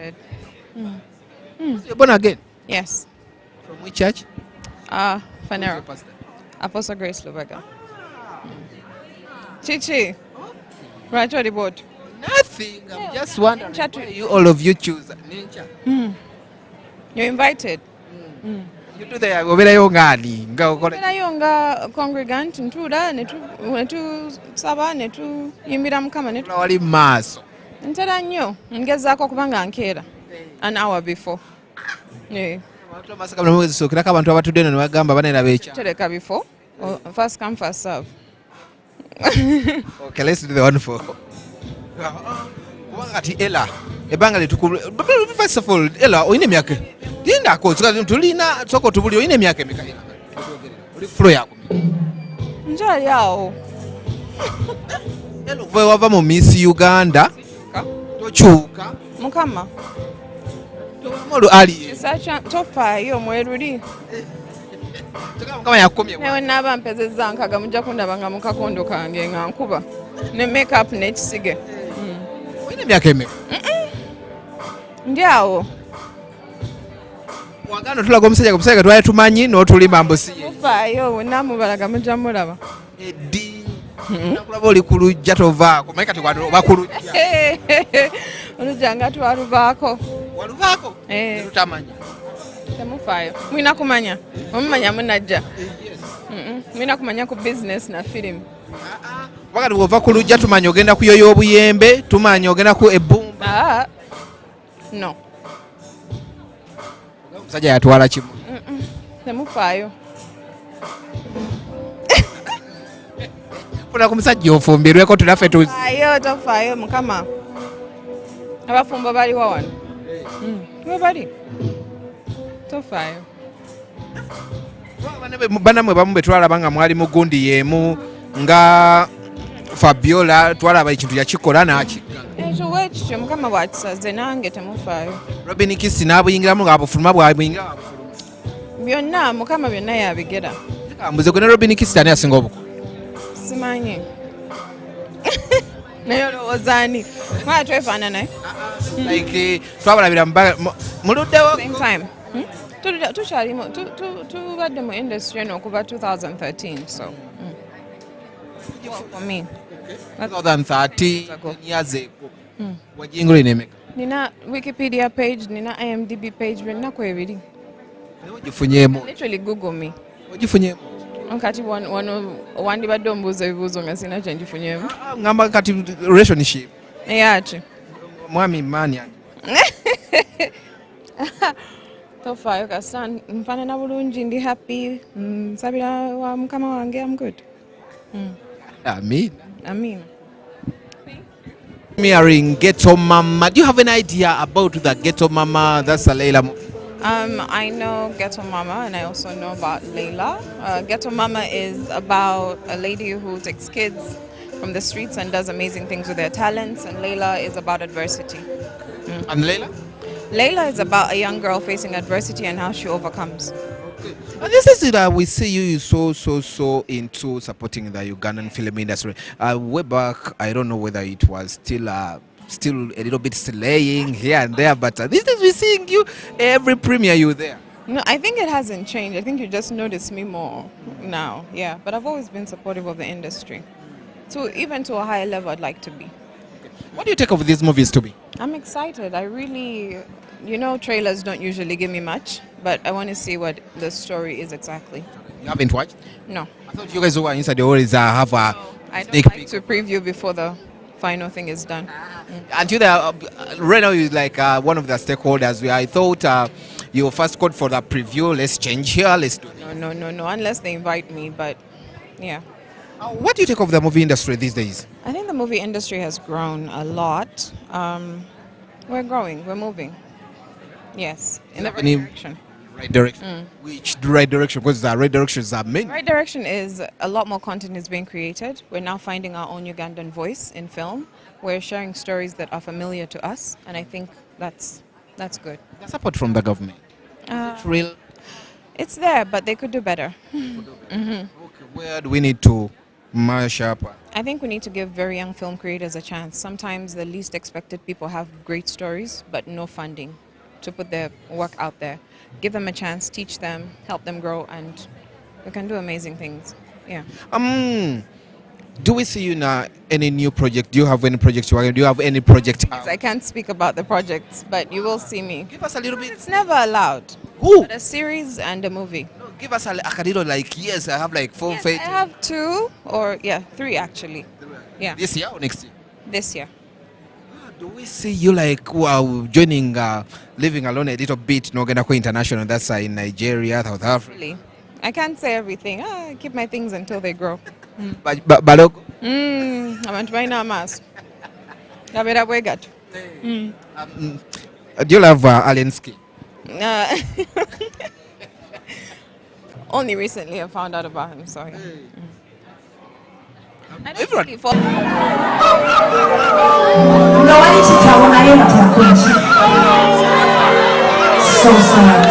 invited. You're born again? Yes. From which church? Phaneroo. Who's your pastor? Apostle Grace Lubega. Chichi. Right, what about? Nothing. I'm just wondering Chat why with- you all of you choose Ninja. You're invited. You do the obeerayo ngani nga okola Nayo nga congregant ntuula netusaba netuyimbira Mukama wali mu maaso. ntera nnyo ngezaako okuba nga nkeera an hour before. Abantu amaaso gabula mwezisookirako abantu abatudde eno ne bagamba baneeraba ekya. Tereka before. First come, first serve. Okay, let's do the one for. Kubanga kati Ella ebbanga lyetukulu first of all Ella oyina emyaka lindako tulina soko tubuli oyina emyaka emeka oli flow yako Njali awo. Ella ova wava mu Miss Uganda tokyuka Mukama. molu ali Kisacha tofaayo mweruli. Mukama yakomye Newe naaba mpezezza nkaga mujja kundaba nga mu kakondo kange nga nkuba ne make up n'ekisige. oyina emyaka emeka Ndi awo. waganda tulaga omusajja twali tumanyi n'otulima mbusi ye Tofaayo bonna mubalaga mujja mulaba. eddi nakulaba oli ku lujja tovaako maye kati oba ku lujja Olujja nga twaluvaako. waluvaako Eh. tutamanya Temufaayo. Mwina kumanya. Omumanya munajja. Mwina kumanya ku business na film. wakati bw'ova ku lujja tumanya ogenda kuyoya obuyembe tumanya ogenda ku ebbumba No. omusajja yatwala kimu Temufaayo. funa ku musajja ofumbirweko tunaffe tuzi Tofaayo Mukama. Abafumbo baliwo wano. We bali. Tofaayo. banamwe bamu bwe twalaba nga mwali mu gundi y'emu nga Fabiola twalaba ekintu yakikola n'akigga Ekyo weekityo Mukama bw'akisaze nange temufaayo. Robin Kisi n'abuyingiramu ng'abufuluma bwabuyingira Byonna Mukama byonna yabigera. mbuze gwe ne Robin Kisi ani asinga obukulu Simanyi. Naye olowooza ani? Mwala twefaanana like twabalabira mu luddewo same time. Tukyalimu tubadde mu industry eno okuva 2013 so for me 2013 years ago wajingula enemeka nina Wikipedia page nina IMDb page byonna ebiri ogifunyeemu literally google me ogifunyeemu kati wano wandibadde omubuuza ebibuuzo nga sina kyendifunyeemu ngamba kati relationship eyaki mwami mani tofaayo kasita nfaanana bulungi ndi happy nsabira wa Mukama wange I'm good. Amin. Premiering Ghetto Mama. Do you have an idea about the Ghetto Mama? That's a Layla movie. I know Ghetto Mama and I also know about Layla. Ghetto Mama is about a lady who takes kids from the streets and does amazing things with their talents, and Layla is about adversity. And Layla? Layla is about a young girl facing adversity and how she overcomes. And this is it. We see you so into supporting the Ugandan film industry. Way back, I don't know whether it was still a little bit slaying here and there, but these days we're seeing you every premiere you there. No, I think it hasn't changed. I think you just notice me more now. Yeah, but I've always been supportive of the industry. So even to a higher level, I'd like to be. What do you take of these movies to be? I'm excited. I really, trailers don't usually give me much, but I want to see what the story is exactly. You haven't watched? No. I thought you guys who are inside the always have a I sneak don't like peek. to preview before the final thing is done. Until there, right now you're like one of the stakeholders. I thought you first called for the preview. Let's change here. Let's do this. No, unless they invite me, but yeah. What do you take of the movie industry these days? I think the movie industry has grown a lot. We're growing, we're moving. Yes, in the right direction. Right direction. Which right direction? Because the right directions are many. Right direction is a lot more content is being created. We're now finding our own Ugandan voice in film. We're sharing stories that are familiar to us, and I think that's good. The support from the government. It's real. It's there, but they could do better. Okay, where do we need to Mashup. I think we need to give very young film creators a chance. Sometimes the least expected people have great stories, but no funding to put their work out there. Give them a chance, teach them, help them grow, and we can do amazing things. Yeah. Do we see you in any new project? Do you have any projects you are? Do you have any project? I can't speak about the projects, but you will see me. Give us a little bit. It's never allowed. Who? But a series and a movie. No, give us a little, like, yes, I have like 4 Yes, pages. I have 2 or 3 actually. Yeah. This year or next year? This year. Do we see you like joining, living alone a little bit, Nogenako International? That's in Nigeria, South Africa. Really. I can't say everything. I keep my things until they grow. Baloko? I'm trying to mask. Do you love alien skin? Only recently I found out about him, sorry. Everyone. So sad.